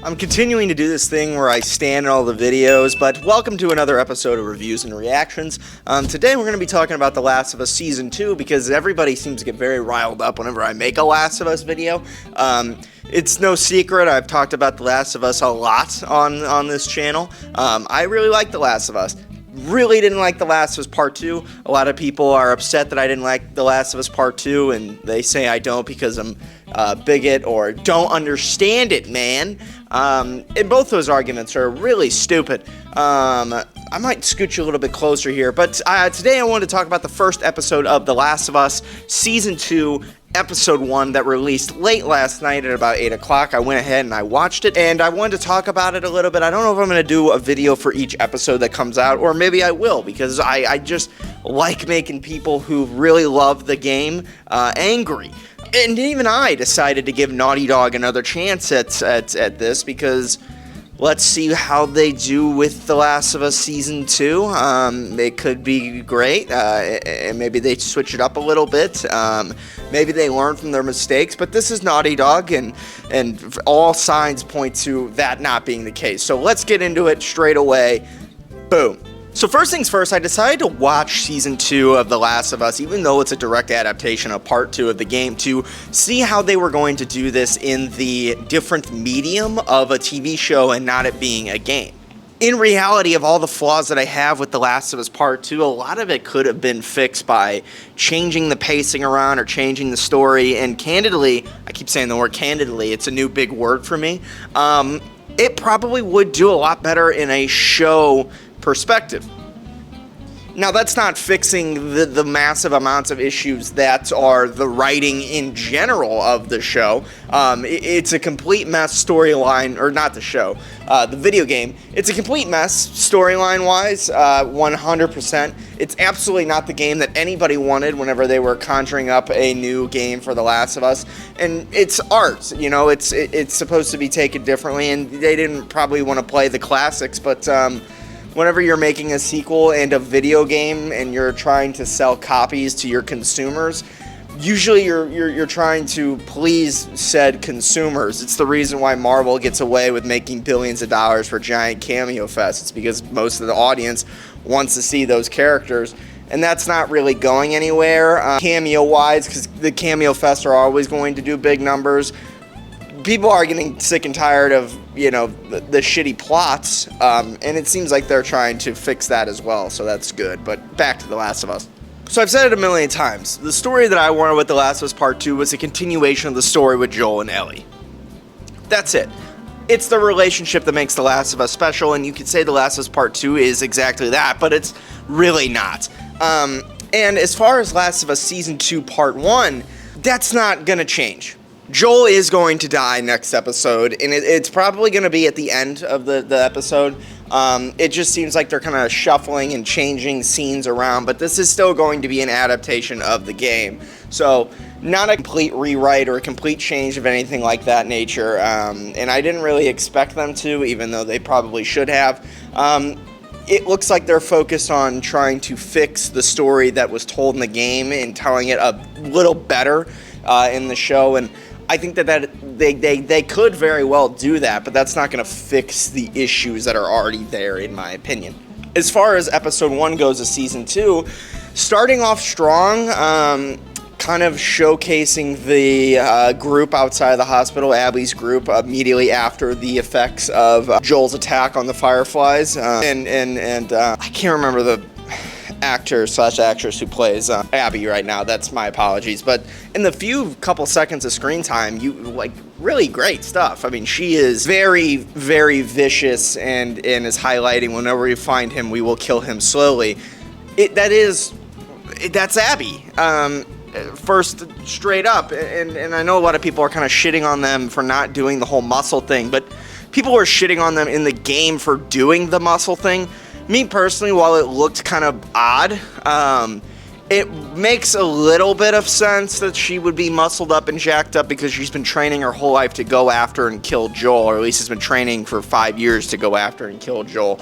I'm continuing to do this thing where I stand in all the videos, but welcome to another episode of Reviews and Reactions. Today we're going to be talking about The Last of Us Season 2 because everybody seems to get very riled up whenever I make a Last of Us video. It's no secret, I've talked about The Last of Us a lot on this channel. I really like The Last of Us. Really didn't like The Last of Us Part 2. A lot of people are upset that I didn't like The Last of Us Part 2, and they say I don't because I'm a bigot or don't understand it, man. And both those arguments are really stupid. I might scoot you a little bit closer here, but today I wanted to talk about the first episode of The Last of Us Season 2, Episode 1 that released late last night at about 8 o'clock. I went ahead and I watched it, and I wanted to talk about it a little bit. I don't know if I'm going to do a video for each episode that comes out, or maybe I will, because I just like making people who really love the game angry. And even I decided to give Naughty Dog another chance at this, because let's see how they do with The Last of Us Season 2. It could be great, and maybe they switch it up a little bit. Maybe they learn from their mistakes, but this is Naughty Dog, and all signs point to that not being the case. So let's get into it straight away. Boom. So first things first, I decided to watch Season 2 of The Last of Us, even though it's a direct adaptation of Part 2 of the game, to see how they were going to do this in the different medium of a TV show and not it being a game. In reality, of all the flaws that I have with The Last of Us Part 2, a lot of it could have been fixed by changing the pacing around or changing the story, and candidly, I keep saying the word candidly, it's a new big word for me, it probably would do a lot better in a show perspective. Now, that's not fixing the massive amounts of issues that are the writing in general of the show. It's a complete mess storyline, or not the show, the video game. It's a complete mess storyline-wise, 100%. It's absolutely not the game that anybody wanted whenever they were conjuring up a new game for The Last of Us. And it's art, you know, it's supposed to be taken differently, and they didn't probably want to play the classics, but whenever you're making a sequel and a video game and you're trying to sell copies to your consumers, usually you're trying to please said consumers. It's the reason why Marvel gets away with making billions of dollars for giant cameo fests. It's because most of the audience wants to see those characters, and that's not really going anywhere cameo-wise, because the cameo fests are always going to do big numbers. People are getting sick and tired of, you know, the shitty plots, and it seems like they're trying to fix that as well, so that's good. But back to The Last of Us. So I've said it a million times. The story that I wanted with The Last of Us Part 2 was a continuation of the story with Joel and Ellie. That's it. It's the relationship that makes The Last of Us special, and you could say The Last of Us Part 2 is exactly that, but it's really not. And as far as Last of Us Season 2 Part 1, that's not gonna change. Joel is going to die next episode, and it's probably going to be at the end of the episode. It just seems like they're kind of shuffling and changing scenes around, but this is still going to be an adaptation of the game. So, not a complete rewrite or a complete change of anything like that nature, and I didn't really expect them to, even though they probably should have. It looks like they're focused on trying to fix the story that was told in the game and telling it a little better in the show, and I think that they could very well do that, but that's not going to fix the issues that are already there, in my opinion. As far as Episode 1 goes of Season 2, starting off strong, kind of showcasing the group outside of the hospital, Abby's group, immediately after the effects of Joel's attack on the Fireflies, and I can't remember the actor/actress who plays Abby right now. That's my apologies. But in the couple seconds of screen time, you really great stuff. I mean, she is very, very vicious and is highlighting whenever we find him, we will kill him slowly. That's Abby. First, straight up, and I know a lot of people are kind of shitting on them for not doing the whole muscle thing, but people were shitting on them in the game for doing the muscle thing. Me personally, while it looked kind of odd, it makes a little bit of sense that she would be muscled up and jacked up because she's been training her whole life to go after and kill Joel, or at least has been training for 5 years to go after and kill Joel.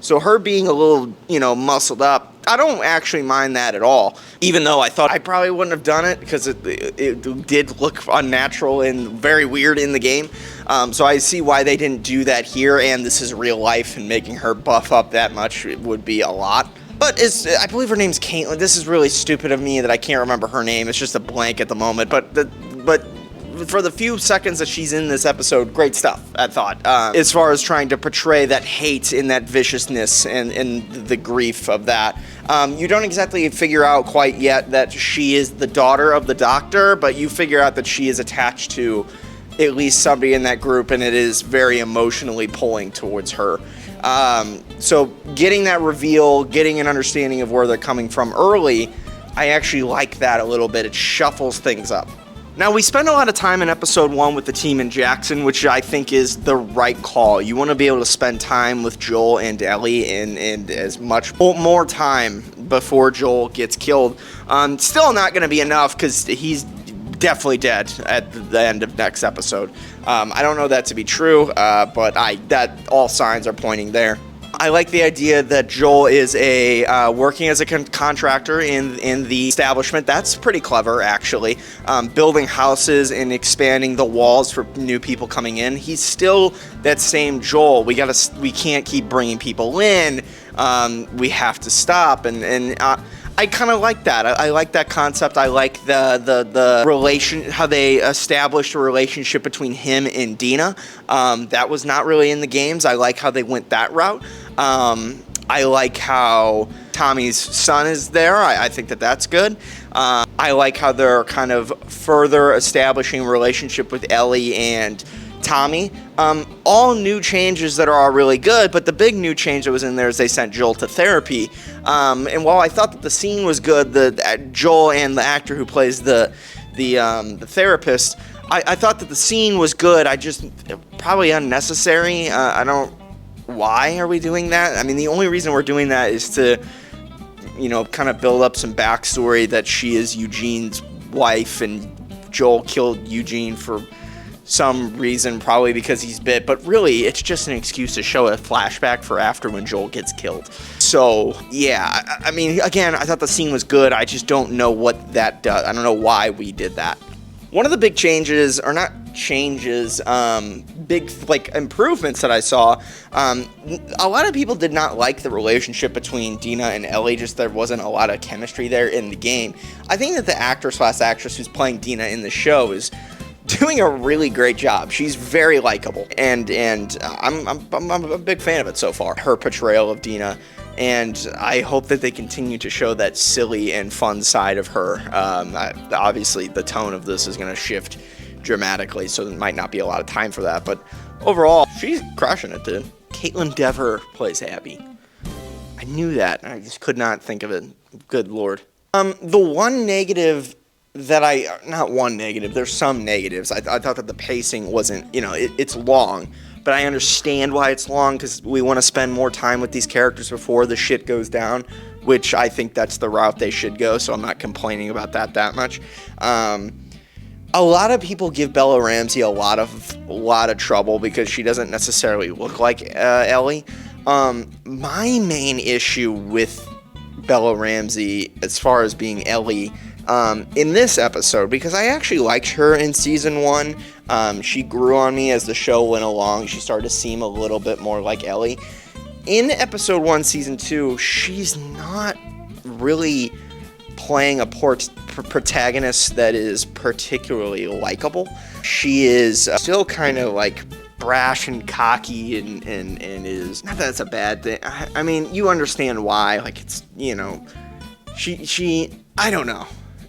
So her being a little, muscled up, I don't actually mind that at all, even though I thought I probably wouldn't have done it because it did look unnatural and very weird in the game. So I see why they didn't do that here, and this is real life, and making her buff up that much would be a lot. But I believe her name's Kaitlyn. This is really stupid of me that I can't remember her name. It's just a blank at the moment. But for the few seconds that she's in this episode, great stuff, I thought. As far as trying to portray that hate and that viciousness and the grief of that. You don't exactly figure out quite yet that she is the daughter of the doctor, but you figure out that she is attached to at least somebody in that group, and it is very emotionally pulling towards her. So getting that reveal, getting an understanding of where they're coming from early, I actually like that a little bit. It shuffles things up. Now, we spend a lot of time in episode 1 with the team in Jackson, which I think is the right call. You want to be able to spend time with Joel and Ellie and as much more time before Joel gets killed. Still not going to be enough because he's definitely dead at the end of next episode. I don't know that to be true, but that all signs are pointing there. I like the idea that Joel is working as a contractor in the establishment. That's pretty clever, actually. Building houses and expanding the walls for new people coming in. He's still that same Joel. We can't keep bringing people in. We have to stop, and I kind of like that. I like that concept. I like the relation, how they established a relationship between him and Dina. That was not really in the games. I like how they went that route. I like how Tommy's son is there. I think that's good. I like how they're kind of further establishing a relationship with Ellie and Tommy. All new changes that are all really good, but the big new change that was in there is they sent Joel to therapy. And while I thought that the scene was good, Joel and the actor who plays the therapist, I thought that the scene was good. I just probably unnecessary. Why are we doing that? I mean, the only reason we're doing that is to, kind of build up some backstory that she is Eugene's wife and Joel killed Eugene for some reason, probably because he's bit, but really it's just an excuse to show a flashback for after when Joel gets killed. So yeah, I mean, again, I thought the scene was good. I just don't know what that does. I don't know why we did that. One of the big changes, or not changes, big improvements that I saw, a lot of people did not like the relationship between Dina and Ellie. Just there wasn't a lot of chemistry there in the game. I think that the actor/actress who's playing Dina in the show is doing a really great job. She's very likable, and I'm a big fan of it so far. Her portrayal of Dina, and I hope that they continue to show that silly and fun side of her. Obviously, the tone of this is going to shift dramatically, so there might not be a lot of time for that. But overall, she's crushing it, dude. Kaitlyn Dever plays Abby. I knew that, and I just could not think of it. Good lord. The one negative not one negative, there's some negatives. I thought that the pacing wasn't, it's long, but I understand why it's long, because we want to spend more time with these characters before the shit goes down, which I think that's the route they should go, so I'm not complaining about that much. A lot of people give Bella Ramsey a lot of trouble because she doesn't necessarily look like Ellie. My main issue with Bella Ramsey, as far as being Ellie, in this episode, because I actually liked her in season 1. She grew on me as the show went along. She started to seem a little bit more like Ellie. In episode 1, season 2, she's not really playing a protagonist that is particularly likable. She is still kind of brash and cocky and is, not that it's a bad thing. I mean, you understand why. It's, she I don't know.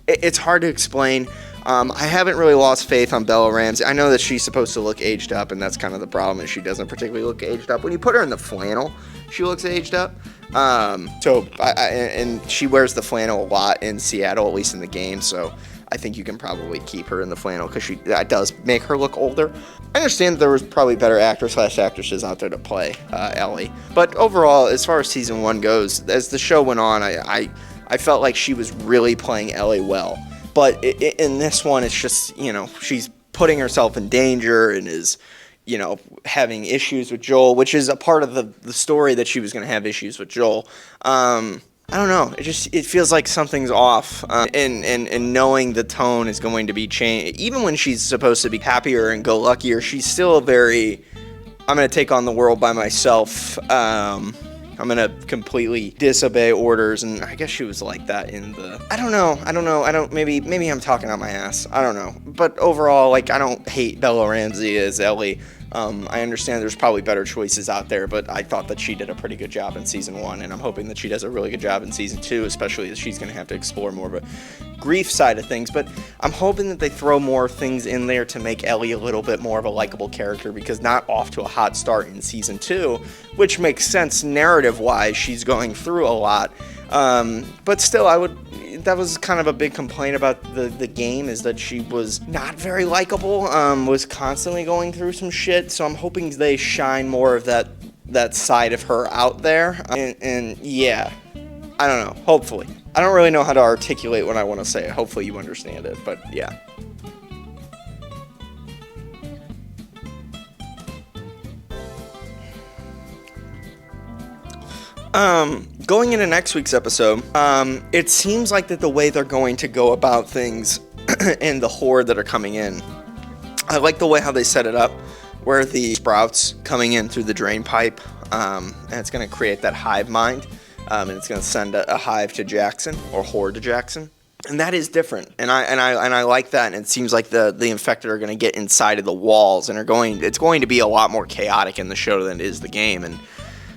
It's hard to explain. I haven't really lost faith on Bella Ramsey. I know that she's supposed to look aged up, and that's kind of the problem, is she doesn't particularly look aged up. When you put her in the flannel, she looks aged up. And she wears the flannel a lot in Seattle, at least in the game, so I think you can probably keep her in the flannel, because that does make her look older. I understand there was probably better actors/actresses out there to play Ellie. But overall, as far as season 1 goes, as the show went on, I felt like she was really playing Ellie well. But in this one, it's just, she's putting herself in danger and is, having issues with Joel, which is a part of the story, that she was going to have issues with Joel. I don't know. It feels like something's off, and knowing the tone is going to be changed. Even when she's supposed to be happier and go luckier, she's still very. I'm gonna take on the world by myself. I'm gonna completely disobey orders, and I guess she was like that in the. I don't know. Maybe I'm talking out my ass. I don't know. But overall, like, I don't hate Bella Ramsey as Ellie. I understand there's probably better choices out there, but I thought that she did a pretty good job in season 1, and I'm hoping that she does a really good job in season 2, especially as she's going to have to explore more of a grief side of things. But I'm hoping that they throw more things in there to make Ellie a little bit more of a likable character, because not off to a hot start in season 2, which makes sense narrative-wise. She's going through a lot. But still, that was kind of a big complaint about the game, is that she was not very likable, was constantly going through some shit, so I'm hoping they shine more of that side of her out there, and yeah, I don't know, hopefully. I don't really know how to articulate what I want to say. Hopefully you understand it, but yeah. Going into next week's episode, it seems like that the way they're going to go about things and the horde that are coming in, I like the way how they set it up, where the sprouts coming in through the drain pipe, and it's going to create that hive mind, and it's going to send a hive to Jackson, or horde to Jackson. And that is different, and I like that. And it seems like the infected are going to get inside of the walls, and it's going to be a lot more chaotic in the show than it is the game. And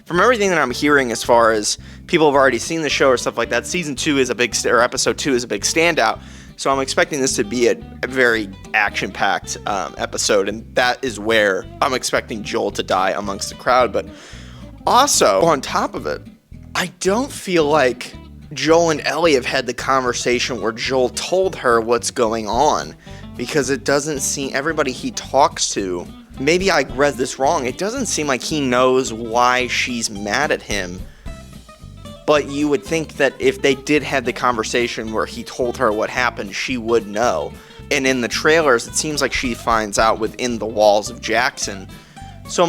from everything that I'm hearing, as far as people have already seen the show or stuff like that, season 2 is or episode 2 is a big standout. So I'm expecting this to be a very action-packed episode, and that is where I'm expecting Joel to die amongst the crowd. But also, on top of it, I don't feel like Joel and Ellie have had the conversation where Joel told her what's going on, because it doesn't seem, everybody he talks to, maybe I read this wrong, it doesn't seem like he knows why she's mad at him. But you would think that if they did have the conversation where he told her what happened, she would know. And in the trailers, it seems like she finds out within the walls of Jackson. So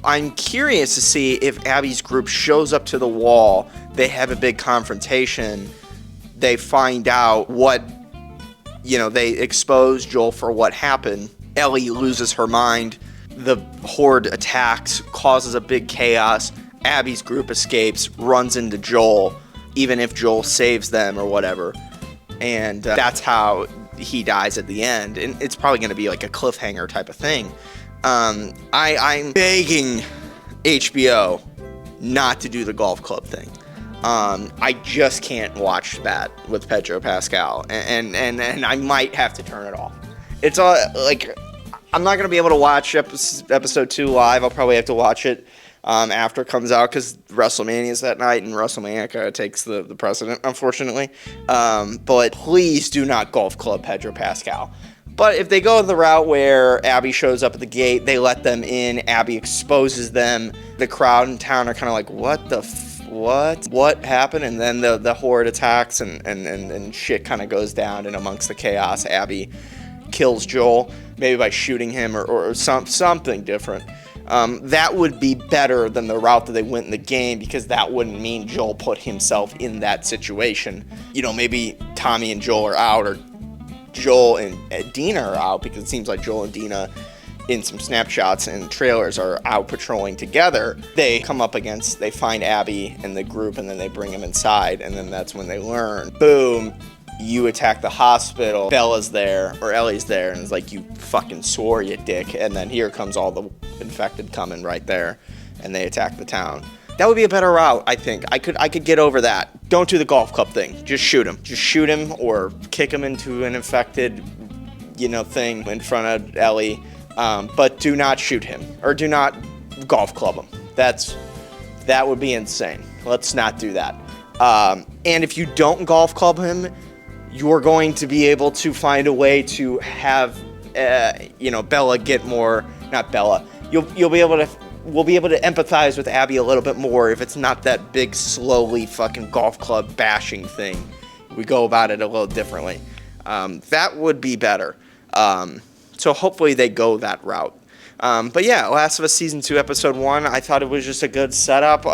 I'm curious to see if Abby's group shows up to the wall, they have a big confrontation, they find out they expose Joel for what happened. Ellie loses her mind, the horde attacks, causes a big chaos, Abby's group escapes, runs into Joel, even if Joel saves them or whatever, and that's how he dies at the end. And it's probably going to be like a cliffhanger type of thing. I'm begging HBO not to do the golf club thing. I just can't watch that with Pedro Pascal, and I might have to turn it off. It's all like, I'm not gonna be able to watch episode 2 live. I'll probably have to watch it after it comes out, because WrestleMania is that night, and WrestleMania kind of takes the precedent, unfortunately. But please do not golf club Pedro Pascal. But if they go the route where Abby shows up at the gate, they let them in, Abby exposes them, the crowd in town are kind of like, what happened? And then the horde attacks, and shit kind of goes down, and amongst the chaos, Abby kills Joel, maybe by shooting him or something different. That would be better than the route that they went in the game, because that wouldn't mean Joel put himself in that situation. Maybe Tommy and Joel are out, or Joel and Dina are out, because it seems like Joel and Dina in some snapshots and trailers are out patrolling together. They find Abby and the group, and then they bring him inside, and then that's when they learn, boom, you attack the hospital, Bella's there, or Ellie's there, and it's like, you fucking swore, you dick. And then here comes all the infected coming right there, and they attack the town. That would be a better route, I think. I could get over that. Don't do the golf club thing. Just shoot him, or kick him into an infected, thing in front of Ellie. But do not shoot him, or do not golf club him. That would be insane. Let's not do that. And if you don't golf club him, you're going to be able to find a way to have, Bella get more, not Bella. We'll be able to empathize with Abby a little bit more if it's not that big, slowly fucking golf club bashing thing. We go about it a little differently. That would be better. So hopefully they go that route. But yeah, Last of Us Season 2, Episode 1, I thought it was just a good setup.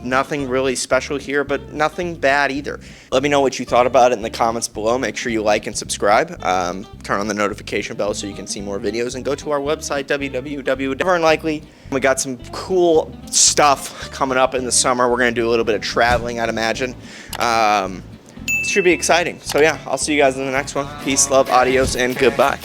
Nothing really special here, but nothing bad either. Let me know what you thought about it in the comments below. Make sure you like and subscribe. Turn on the notification bell so you can see more videos. And go to our website, www.neverunlikely. We got some cool stuff coming up in the summer. We're going to do a little bit of traveling, I'd imagine. It should be exciting. So yeah, I'll see you guys in the next one. Peace, love, adios, and goodbye.